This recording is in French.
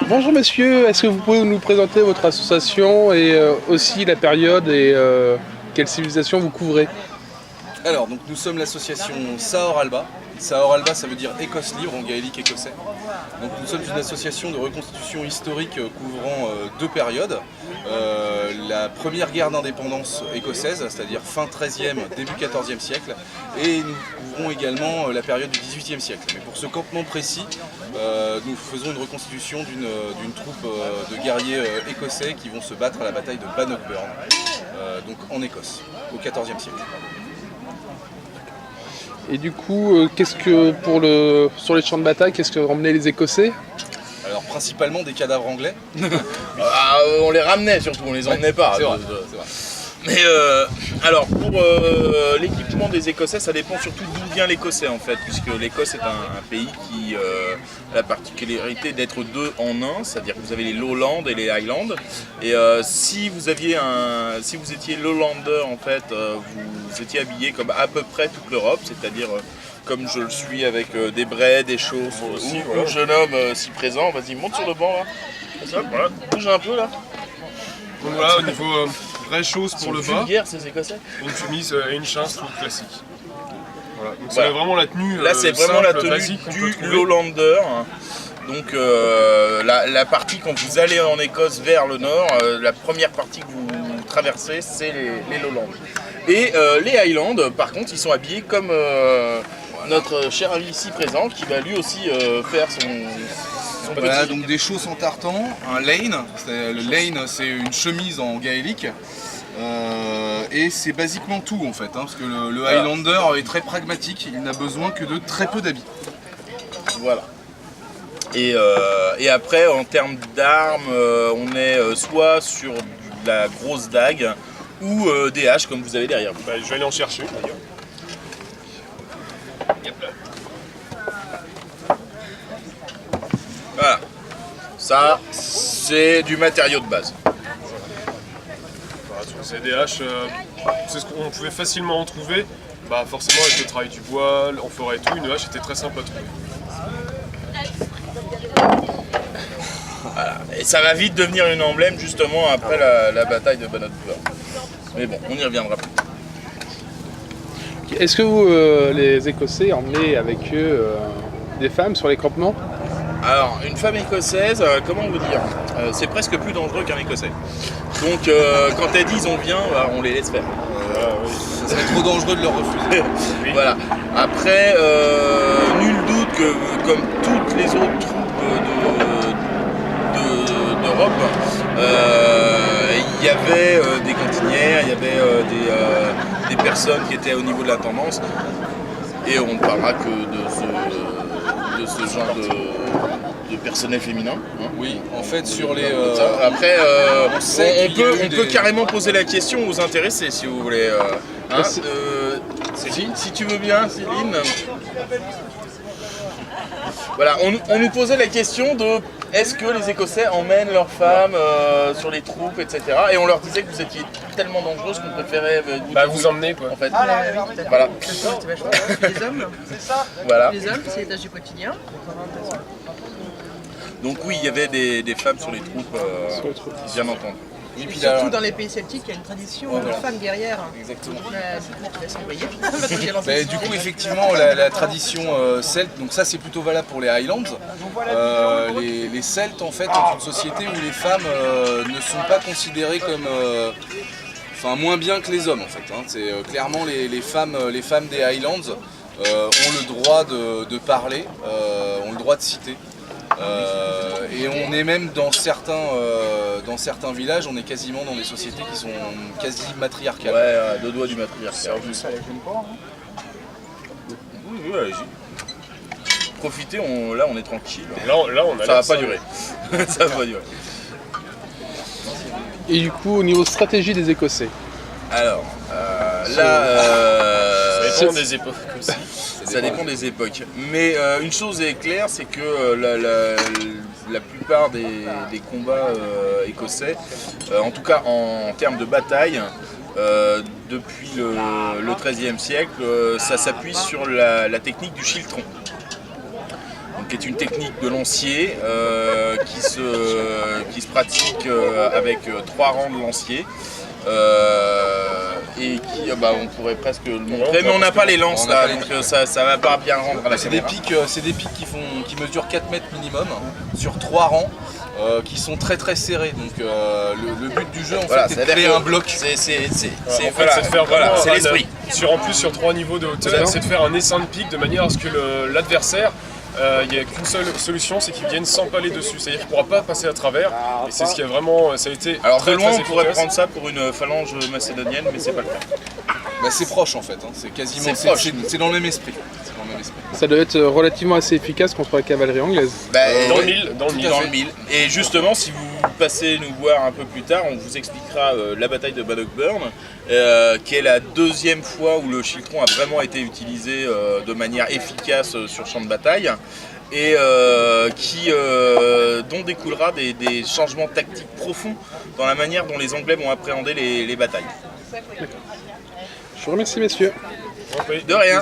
Bonjour monsieur, est-ce que vous pouvez nous présenter votre association et aussi la période et quelle civilisation vous couvrez? Alors, donc, nous sommes l'association Saor Alba. Saor Alba, ça veut dire Écosse libre en gaélique écossais. Donc, nous sommes une association de reconstitution historique couvrant deux périodes. La première guerre d'indépendance écossaise, c'est-à-dire fin 13e, début 14e siècle. Et nous couvrons également la période du 18e siècle. Mais pour ce campement précis, nous faisons une reconstitution d'une troupe de guerriers écossais qui vont se battre à la bataille de Bannockburn, donc en Écosse, au 14e siècle. Et du coup, qu'est-ce que sur les champs de bataille, qu'est-ce que ramenaient les Écossais? Alors principalement des cadavres anglais. On les ramenait surtout, on les emmenait pas. C'est vrai, c'est vrai. Mais alors pour l'équipement des Écossais, ça dépend surtout d'où vient l'Écossais en fait, puisque l'Écosse est un pays qui a la particularité d'être deux en un, c'est-à-dire que vous avez les Lowlands et les Highlands. Et si vous étiez Lowlander en fait, vous étiez habillé comme à peu près toute l'Europe, c'est-à-dire comme je le suis avec des braies, des chausses, ou le jeune homme si présent. Vas-y, monte sur le banc là. Ça, voilà. Bouge un peu là. Donc voilà, au niveau vraie chose pour le bas, vulgaire ces Écossais. une chemise et une chasse tout classique. Voilà. Donc c'est vraiment la tenue là c'est vraiment la simple, tenue basique qu'on peut du trouver. Lowlander. Donc la partie quand vous allez en Écosse vers le nord, la première partie que vous traversez c'est les Lowlands. Et les Highlands par contre ils sont habillés comme notre cher ami ici présent qui va lui aussi faire son Voilà, donc des chausses en tartan, un lane. Le lane, c'est une chemise en gaélique. Et c'est basiquement tout en fait, hein, parce que le Highlander est très pragmatique, il n'a besoin que de très peu d'habits. Voilà. Et après, en termes d'armes, on est soit sur de la grosse dague ou des haches comme vous avez derrière vous. Bah, je vais aller en chercher d'ailleurs. Voilà. Ça, c'est du matériau de base. Voilà, c'est des haches, c'est ce qu'on pouvait facilement en trouver. Bah, forcément avec le travail du bois, en forêt et tout, une hache était très sympa à trouver. Voilà. Et ça va vite devenir une emblème justement après la bataille de Bannockburn. Mais bon, on y reviendra plus. Est-ce que vous, les Écossais, emmenaient avec eux des femmes sur les campements? Alors, une femme écossaise, comment vous dire, c'est presque plus dangereux qu'un écossais. Donc, quand elles disent on vient, bah, on les laisse faire. Ça serait trop dangereux de leur refuser. Voilà. Après, nul doute que, comme toutes les autres troupes d'Europe, il y avait des cantinières, il y avait des personnes qui étaient au niveau de la tendance. Et on ne parlera que de ce genre de personnel féminin. Hein. Oui, en fait sur les... Après, sait qu'il y a eu on peut des- carrément poser la question aux intéressés si vous voulez. Hein. Céline, si tu veux bien, Céline. Voilà, on nous posait la question de est-ce que les Écossais emmènent leurs femmes sur les troupes, etc. Et on leur disait que vous étiez tellement dangereuse qu'on préférait Vous emmenez quoi. en fait. Voilà. Voilà. C'est vachement bien. Les hommes, Voilà. les hommes, c'est les tâches du quotidien. Donc oui, il y avait des femmes sur les troupes, bien entendu. Et puis Surtout là, dans les pays celtiques, il y a une tradition voilà. de femmes guerrières. exactement. Je laisse envoyer. Bah, du coup, effectivement, la tradition celte, donc ça c'est plutôt valable pour les Highlands. Les Celtes, en fait, sont une société où les femmes ne sont pas considérées comme, moins bien que les hommes, en fait. Hein. C'est clairement les femmes des Highlands ont le droit de parler, ont le droit de citer. Et on est même dans certains villages, on est quasiment dans des sociétés qui sont quasi matriarcales. Ouais, à deux doigts du matriarcat. Oui, allez-y. Profitez, là on est tranquille. Là on a Ça va l'air pas durer. Ça va pas durer. Et du coup, au niveau stratégie des Écossais? Alors, Ça dépend des époques aussi. ça dépend des époques. Mais une chose est claire, c'est que la plupart des combats écossais, en tout cas en termes de bataille, depuis le XIIIe siècle, ça s'appuie sur la technique du schiltron. Donc qui est une technique de lancier qui se pratique avec 3 rangs de lanciers. Et qui, on pourrait presque le montrer, mais on n'a pas les lances là, donc ça va pas bien rendre à la C'est des caméra. pics qui mesurent 4 mètres minimum sur 3 rangs. Qui sont très très serrés, donc le but du jeu en fait est de créer un bloc. C'est de faire vraiment c'est l'esprit. En plus sur 3 niveaux de hauteur, c'est de faire un essaim de pique de manière à ce que l'adversaire, il n'y a qu'une seule solution, c'est qu'il vienne s'empaler dessus, c'est-à-dire qu'il ne pourra pas passer à travers, et c'est ce qui a vraiment, ça a été Alors très, de loin très on pourrait efficace. prendre ça pour une phalange macédonienne, mais c'est pas le cas. Bah, c'est proche en fait, hein. C'est quasiment, C'est proche. c'est dans le même esprit. C'est dans le même esprit. Ça doit être relativement assez efficace contre la cavalerie anglaise. Dans le mille, dans le mille. Dans le mille. Et justement, si vous passez nous voir un peu plus tard, on vous expliquera la bataille de Bannockburn, qui est la 2e fois où le schiltron a vraiment été utilisé de manière efficace sur champ de bataille, et dont découlera des changements tactiques profonds dans la manière dont les Anglais vont appréhender les batailles. Je vous remercie messieurs. Oui. De rien.